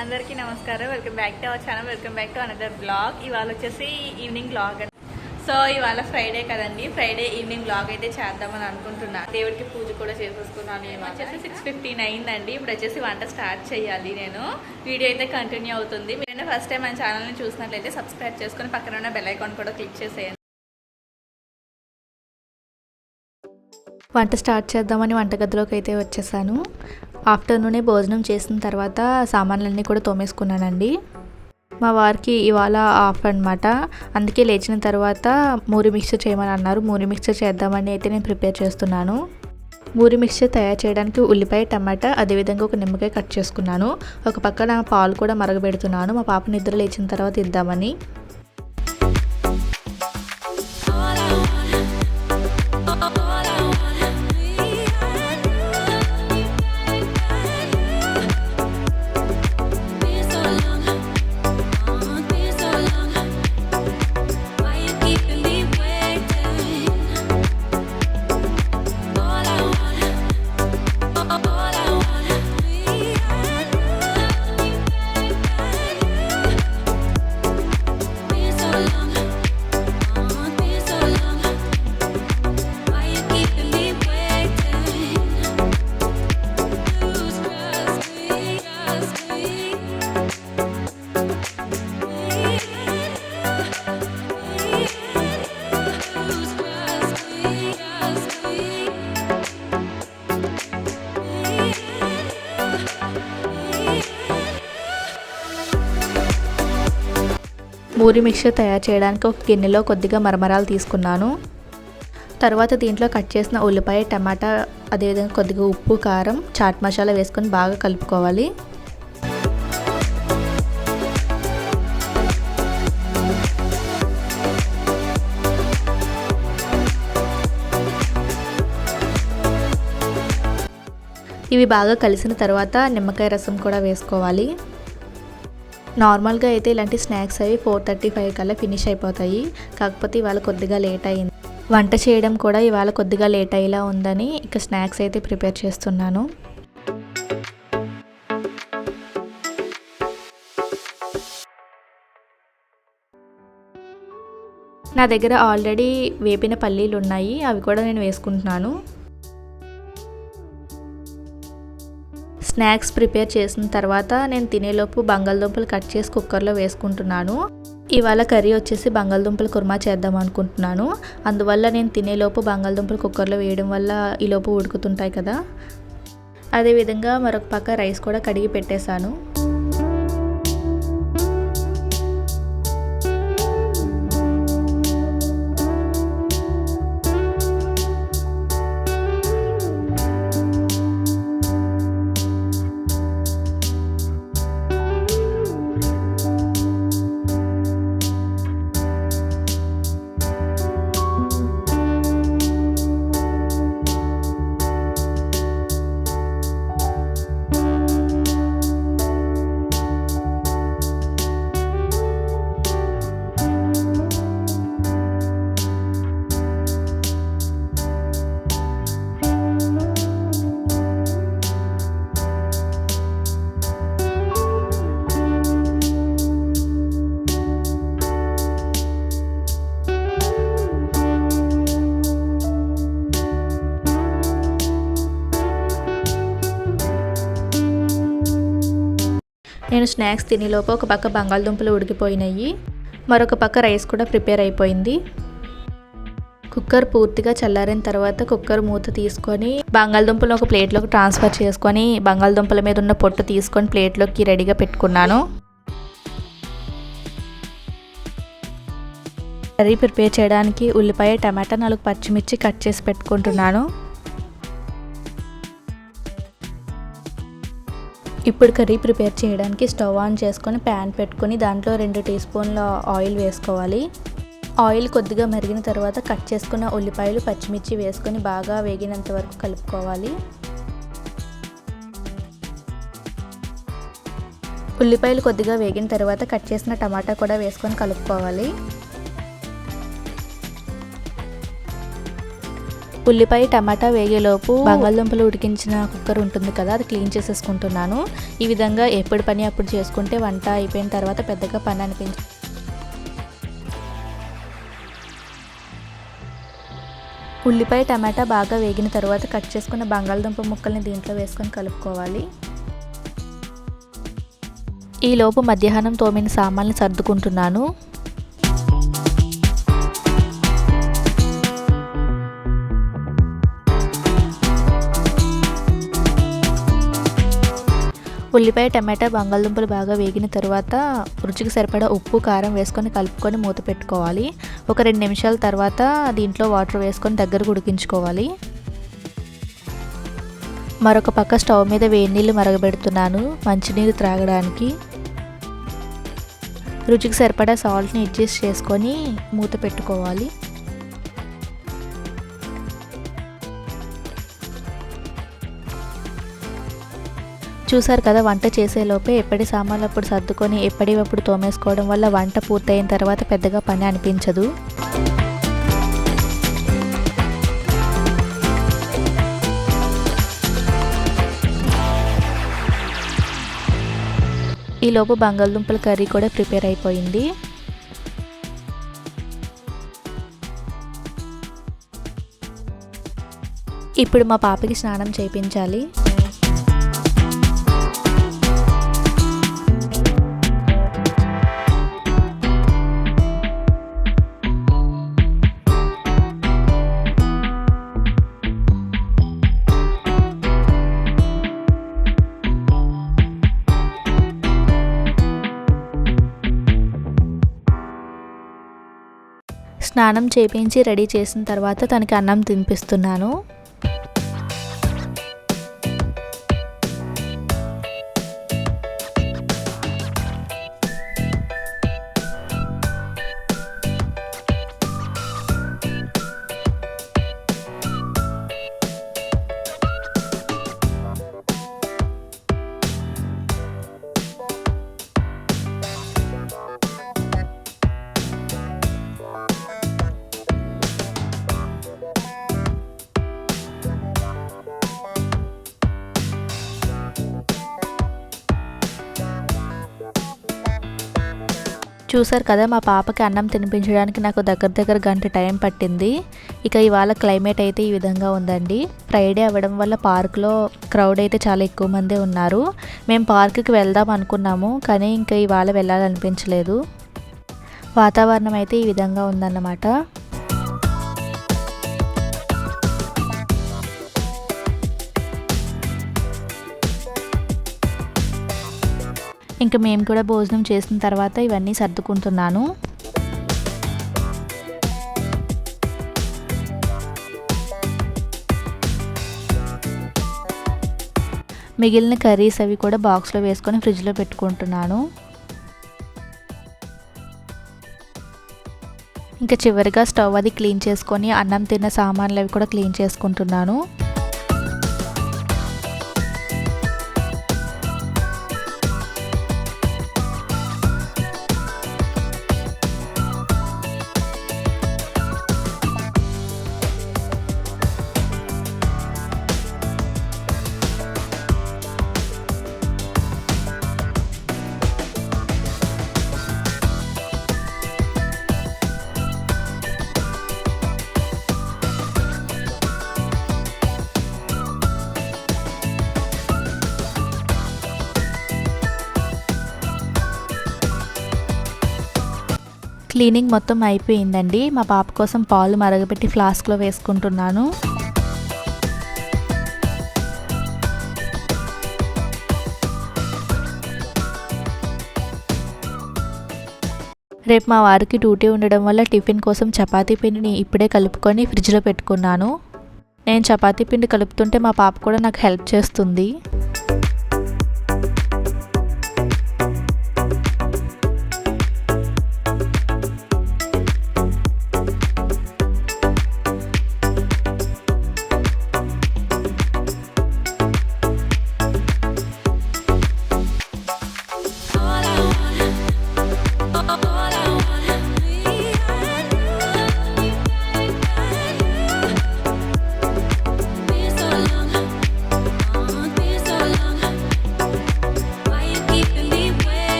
అందరికీ నమస్కారం. Welcome back to our channel. Welcome back to another blog. ఇవాళ వచ్చేసి ఈవినింగ్ బ్లాగ్. సో ఇవాళ ఫ్రైడే కదండి. ఫ్రైడే ఈవినింగ్ బ్లాగ్ అయితే చేద్దామని అనుకుంటున్నా. దేవుడికి పూజ కూడా చేసేసుకున్నాను. వచ్చేసి 6:15 అయిందండి. ఇప్పుడు వచ్చేసి వంట స్టార్ట్ చేయాలి. నేను వీడియో అయితే కంటిన్యూ అవుతుంది. మీరు ఫస్ట్ టైం మన ఛానల్ని చూసినట్లయితే సబ్స్క్రైబ్ చేసుకొని పక్కన ఉన్న బెల్ ఐకాన్ కూడా క్లిక్ చేసేయండి. వంట స్టార్ట్ చేద్దామని వంటగదిలోకి అయితే వచ్చేసాను. ఆఫ్టర్నూనే భోజనం చేసిన తర్వాత సామాన్లన్నీ కూడా తోమేసుకున్నానండి. మా వారికి ఇవాళ ఆఫ్ అనమాట. అందుకే లేచిన తర్వాత మూరి మిక్చర్ చేయమని అన్నారు. మూరి మిక్చర్ చేద్దామని అయితే నేను ప్రిపేర్ చేస్తున్నాను. మూరి మిక్చర్ తయారు చేయడానికి ఉల్లిపాయ, టమాటా, అదేవిధంగా ఒక నిమ్మకాయ కట్ చేసుకున్నాను. ఒక పక్కన పాలు కూడా మరగబెడుతున్నాను. మా పాప నిద్ర లేచిన తర్వాత ఇద్దామని. పూరి మిక్చర్ తయారు చేయడానికి ఒక గిన్నెలో కొద్దిగా మరమరాలు తీసుకున్నాను. తర్వాత దీంట్లో కట్ చేసిన ఉల్లిపాయ, టమాటా, అదేవిధంగా కొద్దిగా ఉప్పు, కారం, చాట్ మసాలా వేసుకొని బాగా కలుపుకోవాలి. ఇవి బాగా కలిసిన తర్వాత నిమ్మకాయ రసం కూడా వేసుకోవాలి. నార్మల్గా అయితే ఇలాంటి స్నాక్స్ అవి 4:35 కల్లా ఫినిష్ అయిపోతాయి. కాకపోతే ఇవాళ కొద్దిగా లేట్ అయింది. వంట చేయడం కూడా ఇవాళ కొద్దిగా లేట్ అయ్యేలా ఉందని ఇక స్నాక్స్ అయితే ప్రిపేర్ చేస్తున్నాను. నా దగ్గర ఆల్రెడీ వేపిన పల్లీలు ఉన్నాయి. అవి కూడా నేను వేసుకుంటున్నాను. స్నాక్స్ ప్రిపేర్ చేసిన తర్వాత నేను తినేలోపు బంగాళదుంపలు కట్ చేసి కుక్కర్లో వేసుకుంటున్నాను. ఇవాళ కర్రీ వచ్చేసి బంగాళదుంపల కుర్మా చేద్దాం అనుకుంటున్నాను. అందువల్ల నేను తినేలోపు బంగాళదుంపలు కుక్కర్లో వేయడం వల్ల ఈలోపు ఉడుకుతుంటాయి కదా. అదేవిధంగా మరొక పక్క రైస్ కూడా కడిగి పెట్టేశాను. నేను స్నాక్స్ తినేలోపు ఒక పక్క బంగాళదుంపలు ఉడికిపోయినాయి. మరొక పక్క రైస్ కూడా ప్రిపేర్ అయిపోయింది. కుక్కర్ పూర్తిగా చల్లారిన తర్వాత కుక్కర్ మూత తీసుకొని బంగాళదుంపలు ఒక ప్లేట్లోకి ట్రాన్స్ఫర్ చేసుకొని బంగాళదుంపల మీద ఉన్న పొట్టు తీసుకొని ప్లేట్లోకి రెడీగా పెట్టుకున్నాను. కర్రీ ప్రిపేర్ చేయడానికి ఉల్లిపాయ, టమాటా, 4 పచ్చిమిర్చి కట్ చేసి పెట్టుకుంటున్నాను. ఇప్పుడు కర్రీ ప్రిపేర్ చేయడానికి స్టవ్ ఆన్ చేసుకొని ప్యాన్ పెట్టుకొని దాంట్లో 2 టీ స్పూన్ల ఆయిల్ వేసుకోవాలి. ఆయిల్ కొద్దిగా మరిగిన తర్వాత కట్ చేసుకున్న ఉల్లిపాయలు, పచ్చిమిర్చి వేసుకొని బాగా వేగినంత వరకు కలుపుకోవాలి. ఉల్లిపాయలు కొద్దిగా వేగిన తర్వాత కట్ చేసిన టమాటా కూడా వేసుకొని కలుపుకోవాలి. ఉల్లిపాయ టమాటా వేగేలోపు బంగాళదుంపలు ఉడికించిన కుక్కర్ ఉంటుంది కదా, అది క్లీన్ చేసేసుకుంటున్నాను. ఈ విధంగా ఎప్పుడు పని అప్పుడు చేసుకుంటే వంట అయిపోయిన తర్వాత పెద్దగా పని అనిపించదు. ఉల్లిపాయ టమాటా బాగా వేగిన తర్వాత కట్ చేసుకున్న బంగాళదుంప ముక్కల్ని దీంట్లో వేసుకొని కలుపుకోవాలి. ఈలోపు మధ్యాహ్నం తోమిన సామాన్లు సర్దుకుంటున్నాను. ఉల్లిపాయ టమాటా బంగాళదుంపలు బాగా వేగిన తర్వాత రుచికి సరిపడా ఉప్పు కారం వేసుకొని కలుపుకొని మూత పెట్టుకోవాలి. ఒక 2 నిమిషాల తర్వాత దీంట్లో వాటర్ వేసుకొని దగ్గరకు ఉడికించుకోవాలి. మరొక పక్క స్టవ్ మీద వేడి నీళ్ళు మరగబెడుతున్నాను మంచినీళ్ళు త్రాగడానికి. రుచికి సరిపడా సాల్ట్ని అడ్జస్ట్ చేసుకొని మూత పెట్టుకోవాలి. చూసారు కదా, వంట చేసేలోపే ఎప్పటి సామాన్లు అప్పుడు సర్దుకొని ఎప్పటివప్పుడు తోమేసుకోవడం వల్ల వంట పూర్తయిన తర్వాత పెద్దగా పని అనిపించదు. ఈలోపు బంగాళదుంపల కర్రీ కూడా ప్రిపేర్ అయిపోయింది. ఇప్పుడు మా పాపకి స్నానం చేయించాలి. స్నానం చేయించి రెడీ చేసిన తర్వాత తనకి అన్నం తినిపిస్తున్నాను. చూసారు కదా, మా పాపకి అన్నం తినిపించడానికి నాకు దగ్గర గంట టైం పట్టింది. ఇక ఇవాళ క్లైమేట్ అయితే ఈ విధంగా ఉందండి. ఫ్రైడే అవ్వడం వల్ల పార్క్లో క్రౌడ్ అయితే చాలా ఎక్కువ మందే ఉన్నారు. మేము పార్క్కి వెళ్దాం అనుకున్నాము, కానీ ఇంకా ఇవాళ వెళ్ళాలనిపించలేదు. వాతావరణం అయితే ఈ విధంగా ఉందన్నమాట. ఇంకా మేము కూడా భోజనం చేసిన తర్వాత ఇవన్నీ సర్దుకుంటున్నాను. మిగిలిన కర్రీస్ అవి కూడా బాక్స్లో వేసుకొని ఫ్రిడ్జ్లో పెట్టుకుంటున్నాను. ఇంకా చివరిగా స్టవ్ అది క్లీన్ చేసుకొని అన్నం తిన్న సామాన్లు అవి కూడా క్లీన్ చేసుకుంటున్నాను. క్లీనింగ్ మొత్తం అయిపోయిందండి. మా పాప కోసం పాలు మరగబెట్టి ఫ్లాస్క్లో వేసుకుంటున్నాను. రేపు మా వారికి డ్యూటీ ఉండడం వల్ల టిఫిన్ కోసం చపాతీ పిండిని ఇప్పుడే కలుపుకొని ఫ్రిడ్జ్లో పెట్టుకున్నాను. నేను చపాతీ పిండి కలుపుతుంటే మా పాప కూడా నాకు హెల్ప్ చేస్తుంది.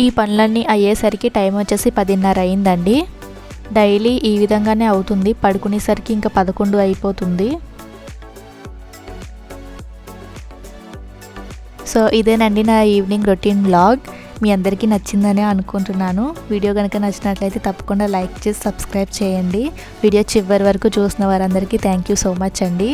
ఈ పనులన్నీ అయ్యేసరికి టైం వచ్చేసి 10:30 అయిందండి. డైలీ ఈ విధంగానే అవుతుంది, పడుకునేసరికి ఇంకా 11 అయిపోతుంది. సో ఇదేనండి నా ఈవినింగ్ రొటీన్ వ్లాగ్. మీ అందరికీ నచ్చిందని అనుకుంటున్నాను. వీడియో కనుక నచ్చినట్లయితే తప్పకుండా లైక్ చేసి సబ్స్క్రైబ్ చేయండి. వీడియో చివరి వరకు చూసిన వారందరికీ థ్యాంక్ యూ సో మచ్ అండి.